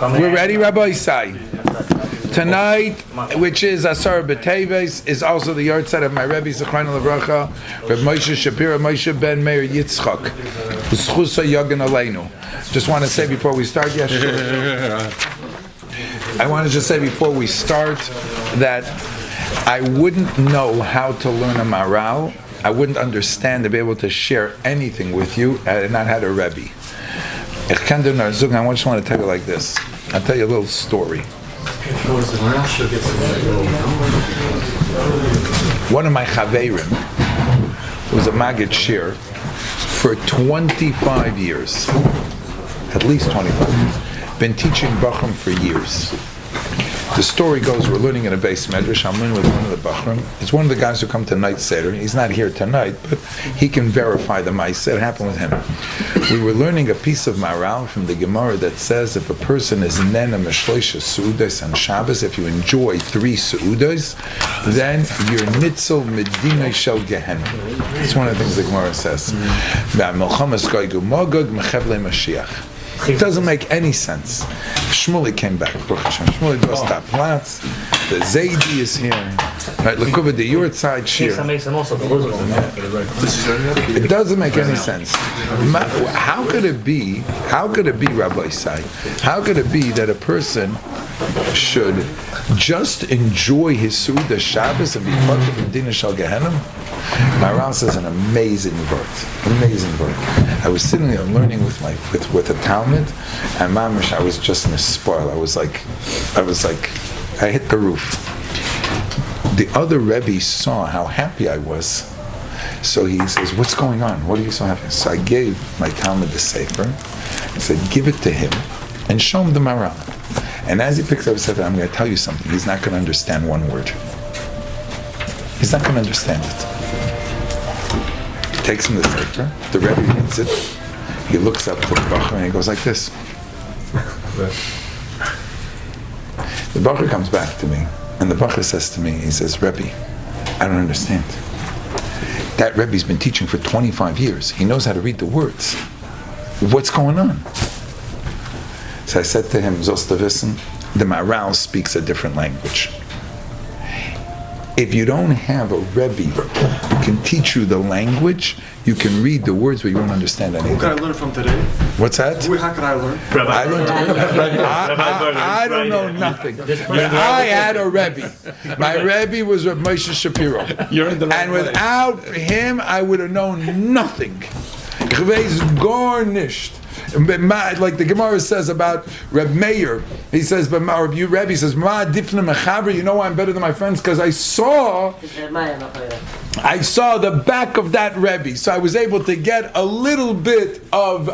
We're ready, Rabbi Isai. Tonight, which is Asarah Bteves, is also the yard set of my Rebbe Zechron Levracha, Reb Moshe Shapira, Moshe Ben Meir Yitzchak, Zchusa Yagan Aleinu. Just want to say before we start, I want to just say before we start that I wouldn't know how to learn a Maharal. I wouldn't understand to be able to share anything with you had I not had a Rebbe. I just want to tell you like this. I'll tell you a little story. One of my chaverim was a Maggid Shiur for 25 years. At least 25 years. Been teaching Bachram for years. The story goes, we're learning in a Bais Medrash. I'm learning with one of the Bachram. It's one of the guys who come to night Seder. He's not here tonight, but he can verify the Ma'aseh. It happened with him. We were learning a piece of Maharal from the Gemara that says if a person is nena meshloisha su'udas on Shabbos, if you enjoy 3 su'udas, then you're nitzel medina shel Gehenna. It's one of the things the Gemara says. It doesn't make any sense. Shmuley came back. Shmuley does stop plats. The Zaidi is here. Right, Lekuva, the your side Shiur. It doesn't make any sense. How could it be, Rabbi Isai? How could it be that a person should just enjoy his Suda Shabbos and be part of the Dina Shal Gehenim? Maharal says an amazing word. I was sitting there learning with a Talmud, and mamish, I was just in a spoil. I was like, I hit the roof. The other Rebbe saw how happy I was, so he says, "What's going on? What are you so happy?" So I gave my Talmud the Sefer. I said, "Give it to him, and show him the Maharal." And as he picks up the Sefer, I'm going to tell you something. He's not going to understand one word. He's not going to understand it. He takes him the Sefer. The Rebbe reads it. He looks up to the Bacher and he goes like this. The Bacher comes back to me, and the Bacher says to me, he says, "Rebbe, I don't understand. That Rebbe's been teaching for 25 years. He knows how to read the words. What's going on?" So I said to him, "Zostavissen, the Maharal speaks a different language. If you don't have a Rebbe who can teach you the language, you can read the words, but you won't understand anything." Who can I learn from today? What's that? How can I learn? I don't know nothing. I had a Rebbe. My Rebbe was Rabbi Moshe Shapiro. And without him, I would have known nothing. Garnished. Like the Gemara says about Reb Meir, he says, but you Rebbe says, "Ma difna mechaver." You know why I'm better than my friends? Because I saw the back of that Rebbe, so I was able to get a little bit of.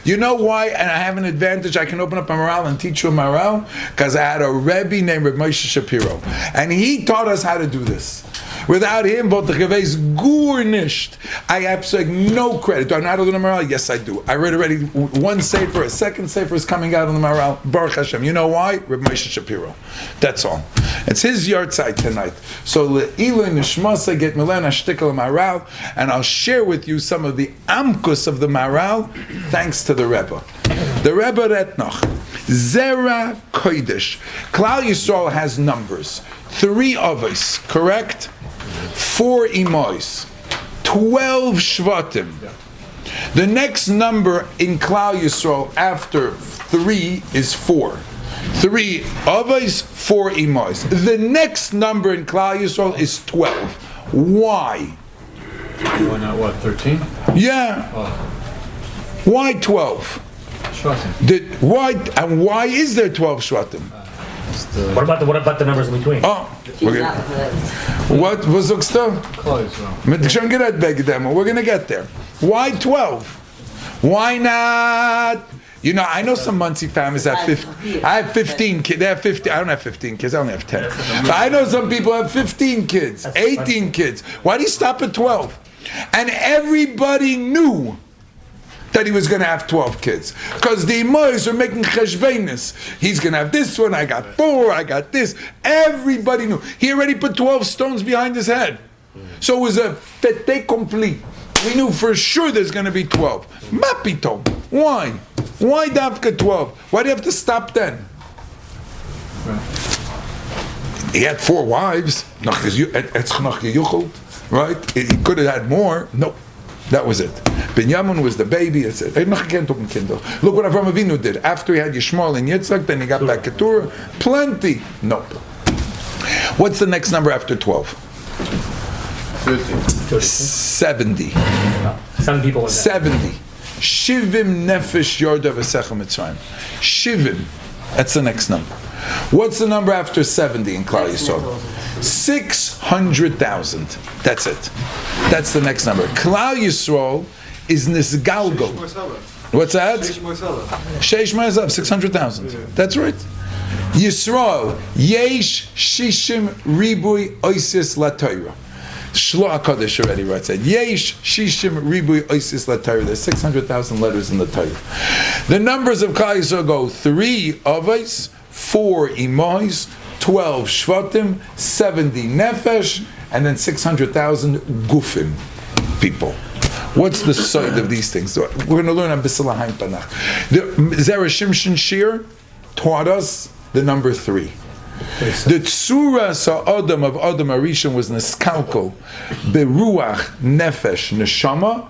You know why? And I have an advantage. I can open up a Maharal and teach you a Maharal because I had a Rebbe named Reb Moshe Shapiro, and he taught us how to do this. Without him, both the Chavez gurnished. I have no credit. Do I know how to learn the Maharal? Yes, I do. I read already one Sefer, a second Sefer is coming out on the Maharal. Baruch Hashem. You know why? Reb Moshe Shapiro. That's all. It's his yard side tonight. So le'ilu nishmasa get milen ashtikel Maharal, and I'll share with you some of the amkus of the Maharal, thanks to the Rebbe. The Rebbe Retnach. Zera Kodesh. Klal Yisrael has numbers. 3 avos, correct? 4 imois, 12 shvatim. The next number in Klal Yisrael after 3 is 4. 3 avos, 4 imois. The next number in Klal Yisrael is 12. Why? Why not what? 13? Yeah. Oh. Why 12? Shvatim. Why is there 12 shvatim? What about the numbers in between? Oh, what was Uksta? We're going to get there. Why 12? Why not? You know, I know some Muncie families have 15. I have 15 kids. They have 50. I don't have 15 kids. I only have 10. But I know some people have 15 kids, 18 kids. Why do you stop at 12? And everybody knew that he was going to have 12 kids. Because the Imois were making cheshbenis. He's going to have this one, I got 4, I got this. Everybody knew. He already put 12 stones behind his head. So it was a fete complete. We knew for sure there's going to be 12. Mapito. Why? Why Davka 12? Why do you have to stop then? He had 4 wives, right? He could have had more. Nope, that was it. Binyamin was the baby. It said, look what Avraham Avinu did. After he had Yishmael and Yitzchak, then he got back Keturah. Plenty. Nope. What's the next number after 12? 70. 7 people in that. 70. Shivim nefesh yorda v'sechem Mitzrayim. Shivim. That's the next number. What's the number after 70 in Klal Yisrael? 600,000. That's it. That's the next number. Klal Yisrael is nisgalgo. What's that? Sheish Moesav, 600,000. That's right. Yisrael, yesh shishim ribui oisis latayra. Shlo HaKadosh already writes that. Yesh shishim ribui oisis latayra. There's 600,000 letters in the Torah. The numbers of Klal Yisrael go 3 avos, 4 imois, 12 shvatim, 70 nefesh, and then 600,000 gufim people. What's the side of these things? So we're going to learn on Bisala Haim Tanach. The Zera Shimshon Shiur taught us the number 3. The Tzura Sa'adam of Adam Arishan was Neskalko, Beruach Nefesh Neshama,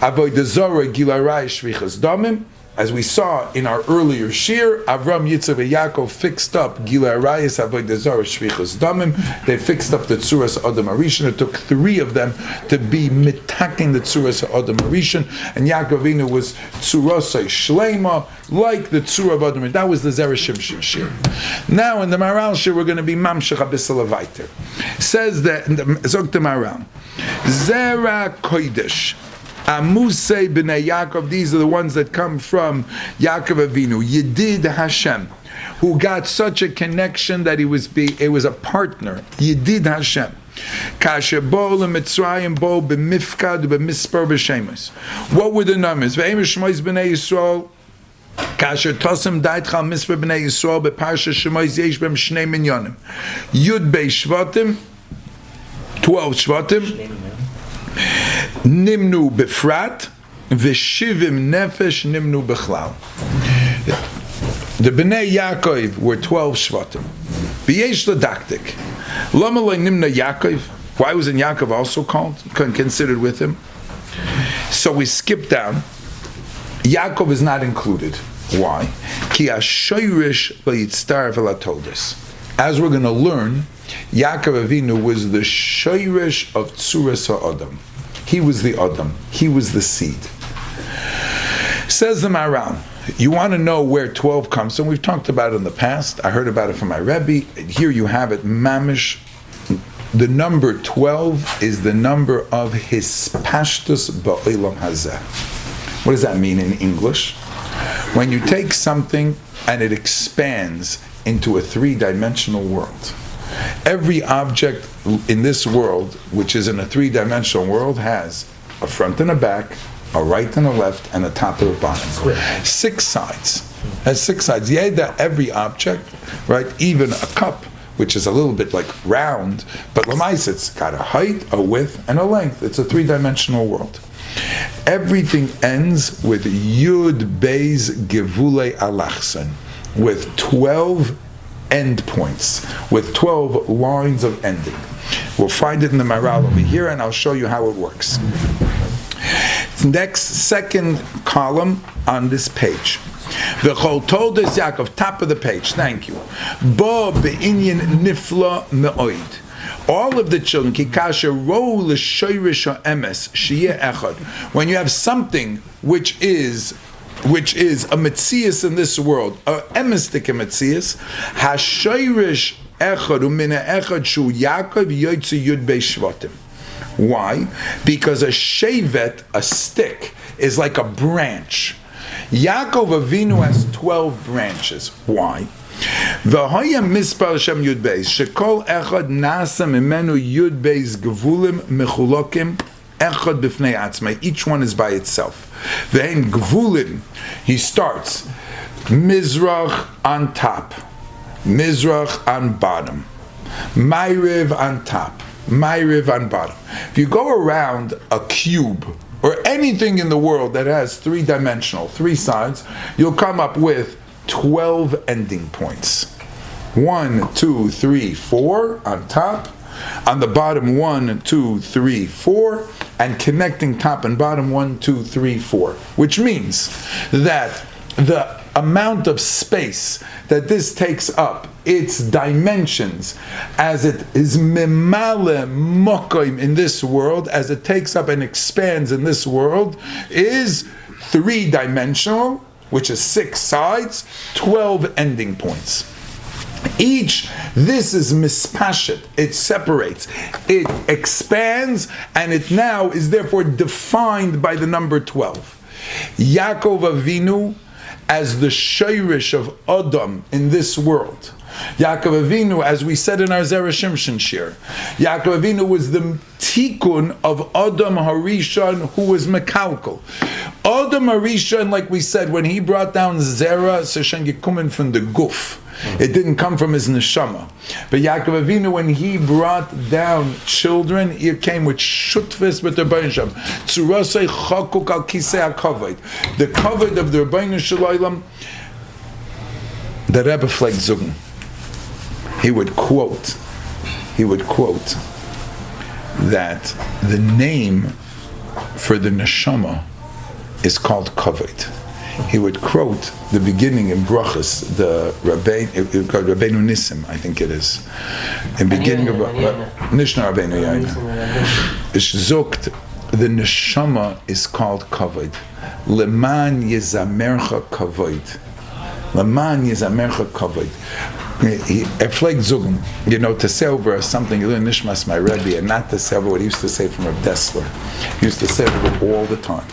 Avodah Zarah Gilarai Shvichas Damim. As we saw in our earlier shir, Avram, Yitzchak, and Yaakov fixed up Gila Arayis, Avodah Zarah, Shvichas Damim. They fixed up the Tzuras Adam Arishan. It took 3 of them to be mitaking the Tzuras Adam Arishan, and Yaakov Avinu was Tzurasai Shleima, like the Tzura of Adam Arishan. That was the Zera Shimshon shir. Now in the Maharal Shiur, we're going to be Mamshech Abisala Vaiter. Says that Zog the Maharal, Zera Kodesh. Amusei b'nei Yaakov, these are the ones that come from Yaakov Avinu, Yedid Hashem, who got such a connection that it was a partner, Yedid Hashem. Kasher bo leMitzrayim bo b'mifkad b'mispar b'shemus. What were the numbers? Ve'em Shmois b'nei Yisrael, Kasher tosem daitchal mispar b'nei Yisrael b'Parshas Shmois yesh b'em shnei minyanim. Yud bei Shvatim, 12 Shvatim, Nimnu befrat, v'shivim nefesh nimnu bechlal. The Bnei Yaakov were 12 shvatim. V'yesh l'daktik. Lama lo nimna Yaakov. Why wasn't Yaakov also called? Considered with him. So we skip down. Yaakov is not included. Why? Ki ashoyrish v'yitztar v'latoldes. As we're going to learn, Yaakov Avinu was the shoyrish of Tzuras HaAdam. He was the Adam. He was the seed. Says the Maharal, you want to know where 12 comes from? We've talked about it in the past. I heard about it from my Rebbe. Here you have it, Mamish. The number 12 is the number of his pashtus ba'olam hazeh. What does that mean in English? When you take something and it expands into a 3-dimensional world. Every object in this world, which is in a 3-dimensional world, has a front and a back, a right and a left, and a top and a bottom. 6 sides. Has 6 sides. Yeah, that every object, right, even a cup, which is a little bit like round, but lamais, it's got a height, a width, and a length. It's a 3-dimensional world. Everything ends with Yud Beis Gevulei Alachsan, with 12 end points, with 12 lines of ending. We'll find it in the Maharal over here, and I'll show you how it works. Next, second column on this page. V'chol toldos Yaakov, top of the page, thank you. Bo be'inyan nifla me'oid. All of the children, kikasha ro l'shoyrish ha'emes, sheyeh echad. When you have something which is a metzias in this world, a emistik metzias, hashoyrish echad umina echad shu Yaakov yoytzu yud bei shvatim. Why? Because a shevet, a stick, is like a branch. Yaakov Avinu has 12 branches. Why? V'hoya mispar Hashem yud beis shekol echad nasa mimenu yud beis gevulim mechulokim echad b'fnei atzmai. Each one is by itself. V'hen gevulim, he starts Mizrach on top, Mizrach on bottom, Ma'ariv on top, Ma'ariv on bottom. If you go around a cube or anything in the world that has three-dimensional, three sides, you'll come up with 12 ending points. 1, 2, 3, 4 on top. On the bottom, 1, 2, 3, 4, and connecting top and bottom, 1, 2, 3, 4. Which means that the amount of space that this takes up, its dimensions, as it is mimale mokoim in this world, as it takes up and expands in this world, is three-dimensional, which is 6 sides, 12 ending points. This is mispashet, it separates, it expands, and it now is therefore defined by the number 12. Yaakov Avinu as the shayrish of Adam in this world. Yaakov Avinu, as we said in our Zera Shimshon Shir, Yaakov Avinu was the tikkun of Adam Harishon, who was Mekalkal. Adam Harishon, like we said, when he brought down Zera, Seshen Yekumen from the Guf, it didn't come from his neshama. But Yaakov Avinu, when he brought down children, he came with shutfis with the Rebbeinu Shalom. Tzurasei chakuk al kisei hakavod. The kavod of the Rebbeinu Shalom, the Rebbe Fleck Zugen. He would quote that the name for the neshama is called kavod. He would quote the beginning in Brachas, the Rabbeinu Nissim, I think it is. In beginning of Nishna Rabbeinu Yaina. Ish zokt, the neshama is called kavod. Leman yezamercha kavod. Leman yezamercha kavod. Efleg zugum, to say over something, you learn Nishmas my Rebbe, and not to say over what he used to say from Reb Dessler. He used to say it all the time.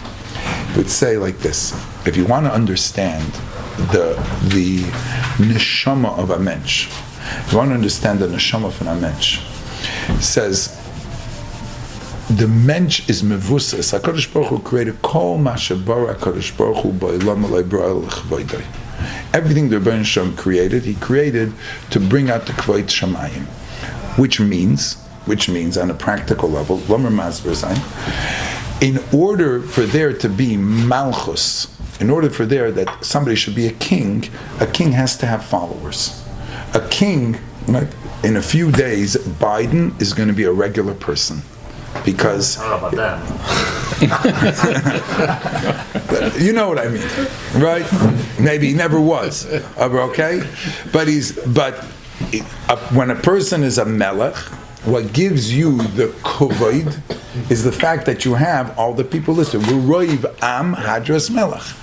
He would say like this: if you want to understand the neshama of a mensch, if you want to understand the neshama of a mensch, says the mensch is mevusas. HaKadosh Baruch Hu created kol ma'shebara HaKadosh Baruch Hu ba'olam alei b'ra'el l'chvoidai. Everything the Rebbeinu Shalom created, he created to bring out the kvod shamayim, which means on a practical level, Lomer Masber Zayin, in order for there to be malchus, in order for there that somebody should be a king has to have followers. A king, right, in a few days, Biden is going to be a regular person. Because I don't know about that. You know what I mean, right? Maybe he never was, okay? But when a person is a melech, what gives you the kavod is the fact that you have all the people listed. V'roiv am hadras melech.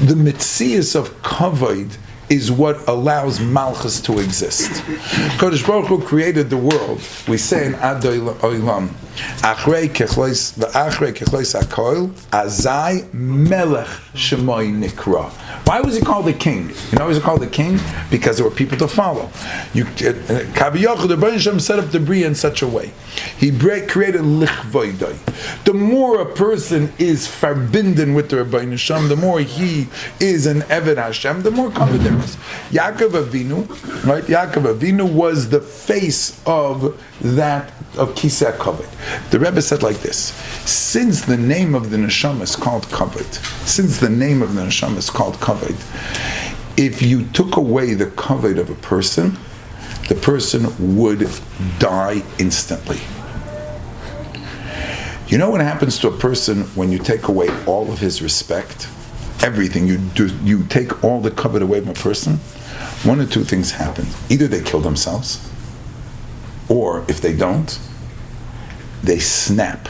The mitzias of kavod is what allows malchus to exist. Kodesh Baruch Hu created the world. We say in Ad Olam, Achrei kechlois hakoil, Azai melech shemoi nikra. Why was he called the king? You know why was he called the king? Because there were people to follow. Kaviyach, the Rebbeinu Shalom set up the Bria in such a way. He created lichvoidai. The more a person is verbinden with the Rebbeinu Shalom, the more he is an Eved Hashem, the more covered there is. Yaakov Avinu, right? Yaakov Avinu was the face of that, of Kisei HaKavod. The Rebbe said like this: since the name of the neshama is called kavod, if you took away the kavod of a person, the person would die instantly. You know what happens to a person when you take away all of his respect? Everything you take all the kavod away from a person. One or two things happen: either they kill themselves, or if they don't, they snap.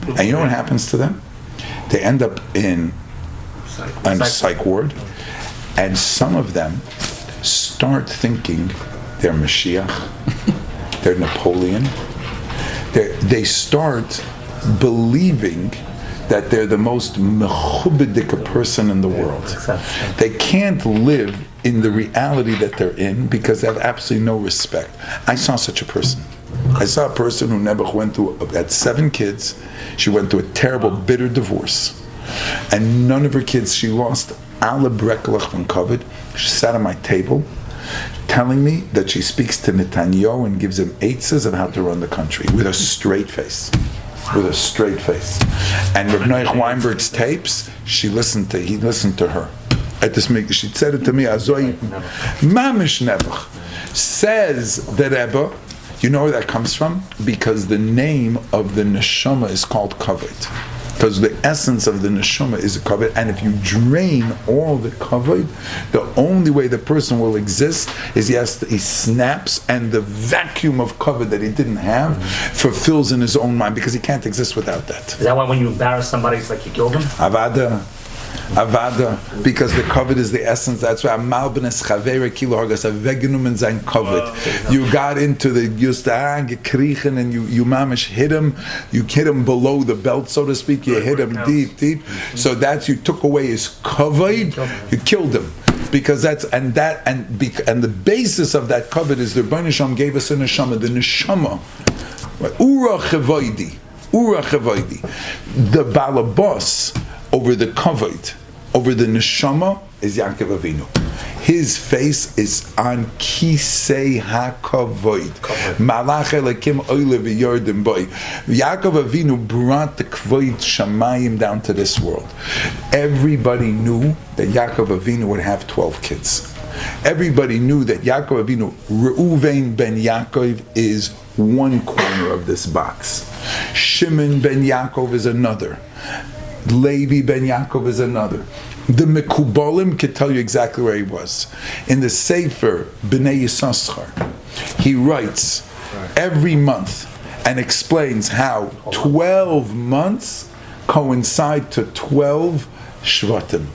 And you know what happens to them? They end up in a psych ward, and some of them start thinking they're Mashiach, they're Napoleon. They start believing that they're the most mechubedik person in the world. They can't live in the reality that they're in because they have absolutely no respect. I saw such a person. I saw a person who Nebuch went through, had 7 kids. She went through a terrible, bitter divorce. And none of her kids, she lost alle brekelach from COVID. She sat at my table telling me that she speaks to Netanyahu and gives him eitzes of how to run the country with a straight face. with a straight face. And Reb Noach Weinberg's tapes, he listened to her. At this meeting, she said it to me, Azoi Mamish Nebuch. Says the Rebbe, you know where that comes from? Because the name of the neshama is called kavod. Because the essence of the neshama is a kavod, and if you drain all the kavod, the only way the person will exist is he snaps, and the vacuum of kavod that he didn't have fulfills in his own mind, because he can't exist without that. Is that why when you embarrass somebody, it's like you killed them? Avada, because the kavod is the essence. That's why Amal b'nes chavera kilo hargas avegenum and zayin kavod. You got into the gekrichen and you mamish hit him. You hit him below the belt, so to speak. You hit him deep. So that's, you took away his kavod. You killed him. Because that's and the basis of that kavod is the Rebbeinu Shalom gave us a neshama. The neshama, ura chavoidi. The balabas over the kavod, over the neshama, is Yaakov Avinu. His face is on kisei hakavod. Malach Elokim oile v'yordim boy. Yaakov Avinu brought the kvod shamayim down to this world. Everybody knew that Yaakov Avinu would have 12 kids. Everybody knew that Yaakov Avinu, Reuven ben Yaakov, is one corner of this box. Shimon ben Yaakov is another. Levi ben Yaakov is another. The Mekubalim could tell you exactly where he was. In the Sefer Bnei Yisachar, he writes every month and explains how 12 months coincide to 12 Shvatim.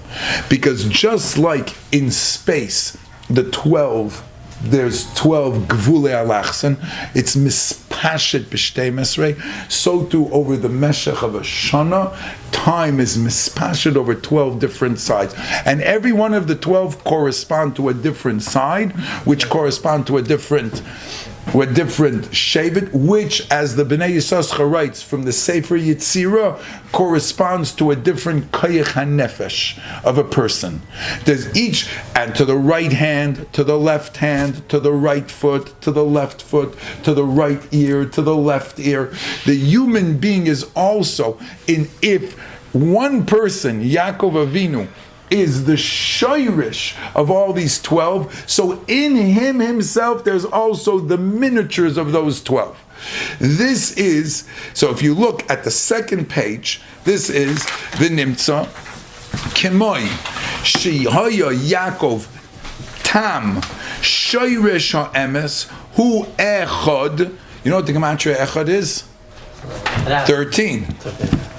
Because just like in space, there's 12 Gvulei Alachsen, it's mispashet b'shtei mesrei, so too over the Meshech of a Shana, time is mispashet over 12 different sides. And every one of the 12 correspond to a different side, which correspond to a different Shevet, which, as the Bnei Yisachar writes from the Sefer Yetzirah, corresponds to a different Kayach HaNefesh of a person. There's each, and to the right hand, to the left hand, to the right foot, to the left foot, to the right ear, to the left ear. The human being is also, if one person, Yaakov Avinu, is the shayrish of all these 12, so in him himself there's also the miniatures of those 12. This is, so if you look at the second page, this is the Nimtza Kemoi Shihaya Yaakov Tam Shayrish HaEmes Hu Echad. You know what the Gematria Echad is? 13.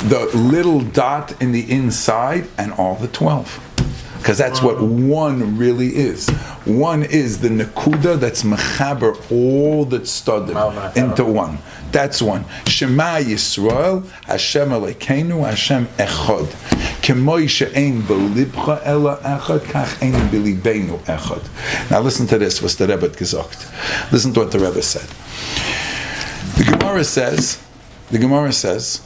The little dot in the inside and all the 12. Because that's what one really is. One is the nekuda that's mechaber all that studied into one. That's one. Shema Yisrael, Hashem Elokeinu, Hashem Echad. K'moi she'ein belibcha ela echad, kach ein belibeinu echad. Now listen to this, was the Rebbe gesagt. Listen to what the Rebbe said. The Gemara says,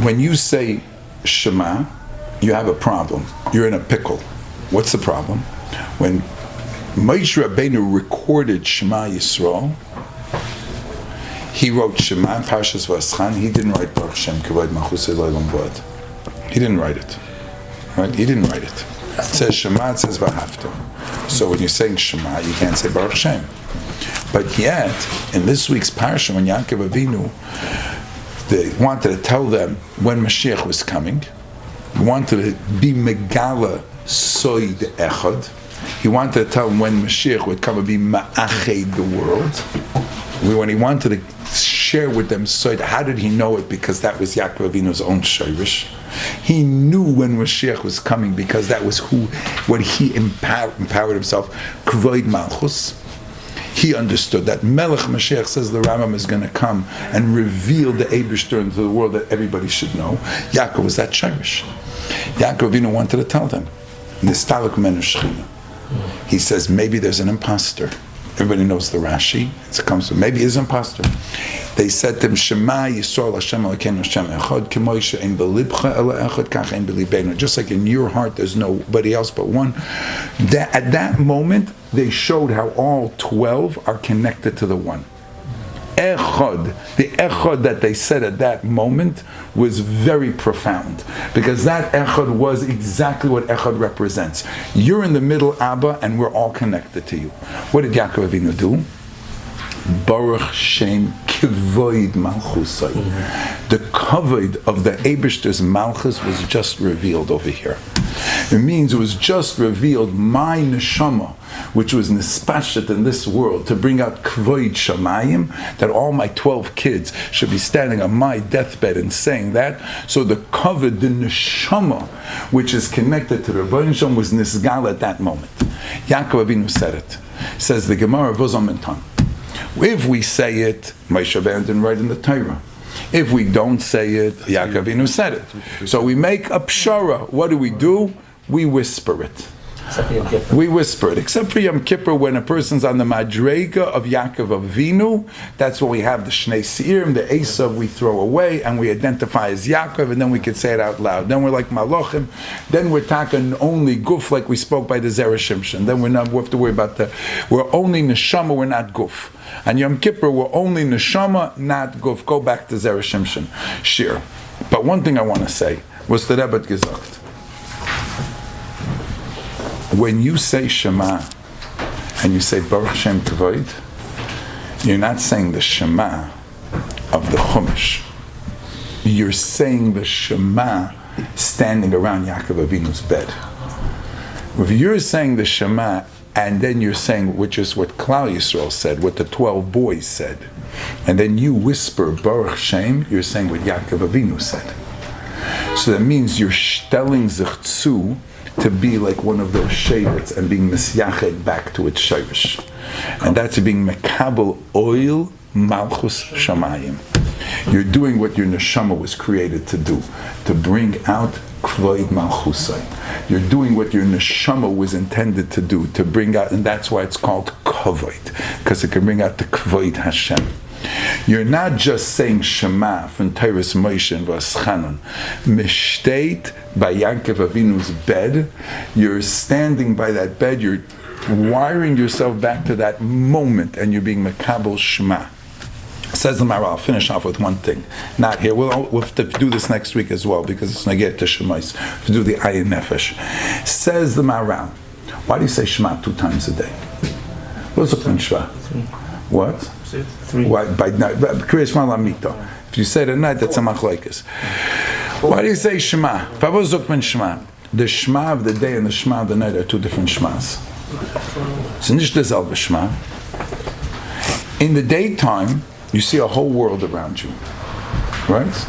when you say Shema, you have a problem. You're in a pickle. What's the problem? When Moshe Rabbeinu recorded Shema Yisrael, he wrote Shema, Parshas V'aschan. He didn't write Baruch Shem Kavod Malchus Elolam V'ad. He didn't write it. Right? He didn't write it. It says Shema, it says V'ahavta. So when you're saying Shema, you can't say Baruch Shem. But yet, in this week's Parsha, when Yaakov Avinu, they wanted to tell them when Mashiach was coming, he wanted to be Megala Soid Echad. He wanted to tell them when Mashiach would come and be Ma'ached the world. When he wanted to share with them Soid, how did he know it? Because that was Yaakov Avinu's own Shayrish. He knew when Mashiach was coming because that was what he empowered himself. Kvoid Malchus. He understood that Melech Mashiach, says the Rambam, is going to come and reveal the Eibishter into the world that everybody should know. Yaakov was that Shayrish. Yaakov Avinu wanted to tell them. Nistalek Menu Shechina. He says maybe there's an imposter. Everybody knows the Rashi. It comes from maybe he's an imposter. They said to him, Shema Yisrael Hashem Elokeinu Hashem Echad K'moi she'ein belibcha ela echad kach ein belibeinu. Just like in your heart there's nobody else but one. At that moment, they showed how all 12 are connected to the one. Echad echad that they said at that moment was very profound, because that echad was exactly what echad represents. You're in the middle, Abba, and we're all connected to you. What did Yaakov Avinu do? Baruch Shem Kivoid Malchusai. The kavod of the Eibishter's Malchus was just revealed over here. It means it was just revealed my neshama, which was nispashet in this world, to bring out kvoid shamayim, that all my 12 kids should be standing on my deathbed and saying that. So the kavod, the neshama, which is connected to the Rebbeinu Shalom, was nisgal at that moment. Yaakov Avinu said it. Says the Gemara Vozom Mentan. If we say it, Moshe Rabbeinu right in the Torah. If we don't say it, Yaakov Avinu said it. So we make a pshara. What do? We whisper it. We whisper it. Except for Yom Kippur, when a person's on the Madrega of Yaakov Avinu, that's when we have the Shnei Seirim, the Esav we throw away, and we identify as Yaakov, and then we could say it out loud. Then we're like Malachim. Then we're talking only guf, like we spoke by the Zerah Shimshon. Then we have to worry about we're only neshama, we're not guf. And Yom Kippur, we're only neshama, not guf. Go back to Zerah Shimshon. Shir. But one thing I want to say was the Rebbe gesagt. When you say Shema and you say Baruch Shem Kavod, you're not saying the Shema of the Chumash. You're saying the Shema standing around Yaakov Avinu's bed. If you're saying the Shema and then you're saying, which is what Klal Yisrael said, what the 12 boys said, and then you whisper Baruch Shem, you're saying what Yaakov Avinu said. So that means you're telling Zichtzu to be like one of those shayvets and being misyached back to its shayvish. And that's being mekabel oil malchus shamayim. You're doing what your neshama was created to do, to bring out kvoid malchusai. You're doing what your neshama was intended to do, to bring out, and that's why it's called kvoid, because it can bring out the kvoid Hashem. You're not just saying Shema from Teiras Moshe and Vaschanan. Mishteit by Yaakov Avinu's bed. You're standing by that bed. You're wiring yourself back to that moment, and you're being Mekabel Shema. Says the Maharal. I'll finish off with one thing. Not here. We'll have to do this next week as well, because it's Nageh to Shemais. To do the Ayin Nefesh. Says the Maharal. Why do you say Shema 2 times a day? What's the point Shema? What? 3. Why? By night. If you say it at night, that's a machlokes. Why do you say Shema? Shema. The Shema of the day and the Shema of the night are 2 different Shmas. So nicht derselbe Shema. In the daytime, you see a whole world around you, right?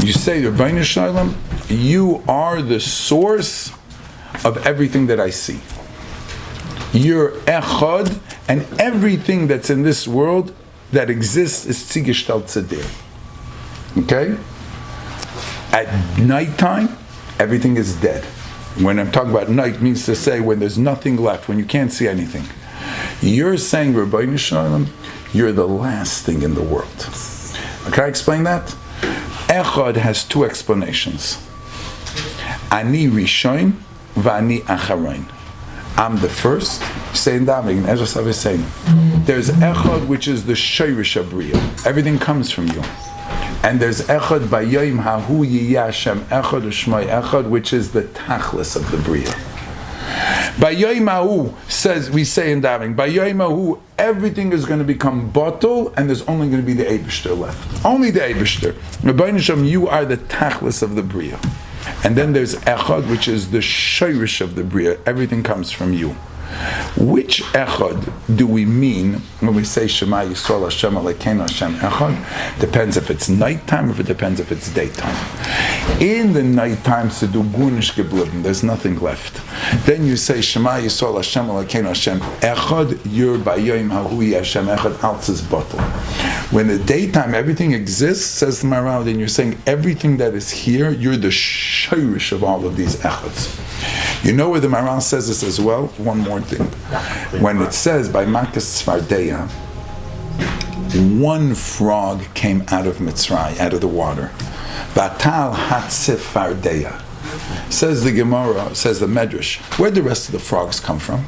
You say, Rebbeinu Shalom, you are the source of everything that I see. You're echad, and everything that's in this world that exists is tzigishtal tzedir. Okay? At nighttime, everything is dead. When I'm talking about night, means to say when there's nothing left, when you can't see anything. You're saying, Rebbeinu Shalom, you're the last thing in the world. Can I explain that? Echad has 2 explanations. Ani Rishon, Vani Acharon. I'm the first. Saying that, Ezra is saying. There's Echad, which is the Shayrish Abriya. Everything comes from you. And there's Echad Bayoim Hahu Yiyah Hashem Echad Ushmai Echad, which is the Tachlis of the Briya. Bayoim Hahu says, we say in Davening, Bayoim Hahu, everything is going to become bottle, and there's only going to be the Eibishter left. Only the Eibishter. Rebbeinu Shalom, you are the Tachlis of the Briya. And then there's Echad, which is the Shayrish of the Briya. Everything comes from you. Which Echad do we mean when we say Shema Yisrael Hashem Elokeinu Hashem Echad? Depends if it's nighttime, if it depends if it's daytime. In the nighttime, Sedugunish Geblibben, there's nothing left. Then you say Shema Yisrael Hashem Elokeinu Hashem Echad, you're Bayoim Hahu Hashem Echad Altz's bottle. When the daytime everything exists, says the Maharal, then you're saying everything that is here, you're the shayrish of all of these echads. You know where the Maharal says this as well? One more thing. When it says by Makas Tzvardeya, 1 frog came out of Mitzray, out of the water. Batal Hatzif Fardeya. Says the Gemara, says the Medrash, where'd the rest of the frogs come from?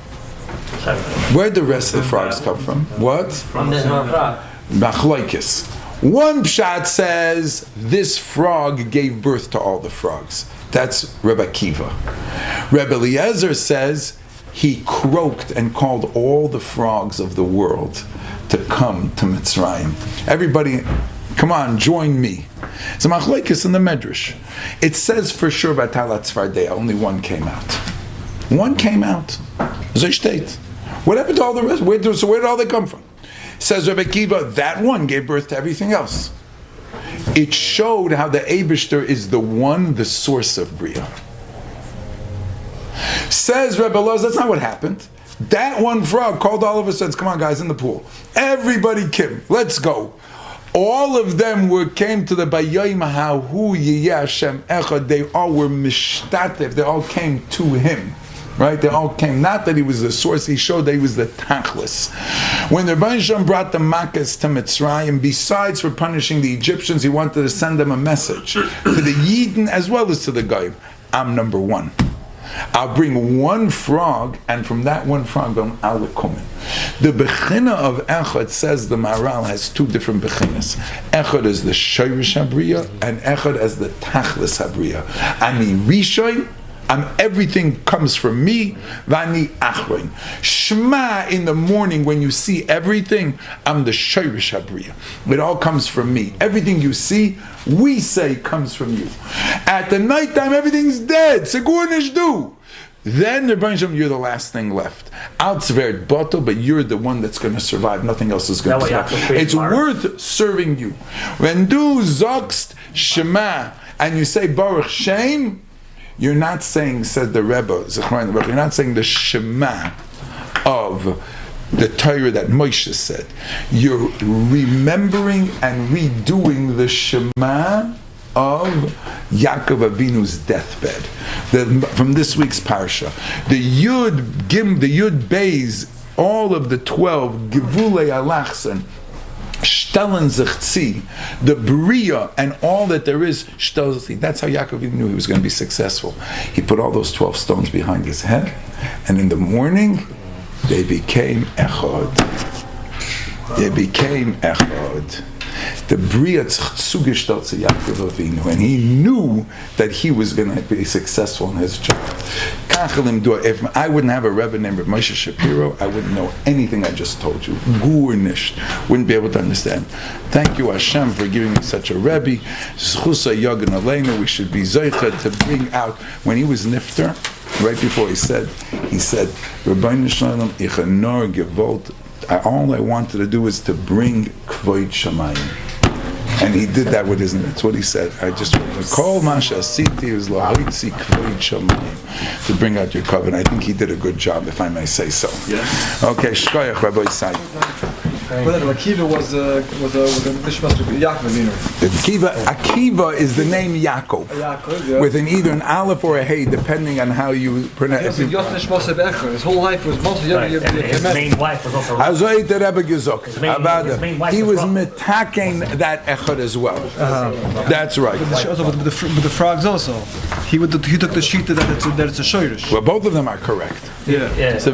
Where'd the rest of the frogs come from? What? From this frog. Machloikis. One pshat says this frog gave birth to all the frogs. That's Rebbe Akiva. Rebbe Eliezer says he croaked and called all the frogs of the world to come to Mitzrayim. Everybody, come on, join me. It's a machlokes in the Medrash. It says for sure by Talat Tzfardea, only one came out. One came out. Zay steht. What happened to all the rest? Where did all they come from? Says Rebbe Akiva, that one gave birth to everything else. It showed how the Eibishter is the one, the source of Bria. Says Rebbe Loz, that's not what happened. That one frog called all of us and said, come on guys, in the pool. Everybody came, let's go. All of them came to the Bayayim Hahu Yiyeh Hashem Echad. They all were mishtatev. They all came to him. Right? They all came. Not that he was the source. He showed that he was the tachlis. When the Rebbeinu Shalom brought the Makkahs to Mitzrayim, besides for punishing the Egyptians, he wanted to send them a message to the Yidden as well as to the Goyim. I'm number one. I'll bring one frog, and from that one frog, I'll come. The bechina of Echad, says the Maharal, has two different bechinas. Echad is the Shoyrish Habriya, and Echad as the Tachlis Habriya. Ani Rishoy, everything comes from me. Vani Achroin. Shema in the morning when you see everything, I'm the Shoyrish Habriya. It all comes from me. Everything you see, we say comes from you. At the nighttime, everything's dead. Segur nishdu. Then the Rebbeinu Shalom, you're the last thing left. Al tzveret boto, but you're the one that's going to survive. Nothing else is going to survive. It's worth serving you. When du zogst Shema and you say Baruch Shem, you're not saying, says the Rebbe, you're not saying the Shema of the Torah that Moshe said. You're remembering and redoing the Shema of Yaakov Avinu's deathbed. From this week's Parsha. The Yud Beis, all of the 12, Gevulei Alachsen, Shtelen Zechzi, the Bria, and all that there is, Shtelzi. That's how Yaakov Avinu knew he was going to be successful. He put all those 12 stones behind his head, and in the morning, they became Echad. They became Echad. The Bria zugestellt to Yaakov Avinu, and he knew that he was going to be successful in his job. If I wouldn't have a Rebbe named Rabbi Moshe Shapiro, I wouldn't know anything I just told you. Gurnished. Wouldn't be able to understand. Thank you, Hashem, for giving me such a Rebbe. Zchusa Yogan Aleinu. We should be Zoicha to bring out, when he was Nifter, right before he said, Rabbeinu Shalom, ich hanor gewolt. All I wanted to do was to bring Kvoid Shamayim. And he did that with his, that's what he said. I just call Masha Asiti is Lahoitzi Kvoid Shamayim to bring out your covenant. I think he did a good job, if I may say so. Yes. Okay, Shkoyach, Rabbi Isai. But Akiva was a Nishmas Yaakov Avinu. Akiva is the name Yaakov. Yaakov, yeah. With either an aleph or a hey, depending on how you pronounce it. His whole life was mostly his main wife was also He was mitaking that echad as well. That's right. But the frogs also. He took the sheet that it's a shoyrish. Well, both of them are correct. Yeah. So,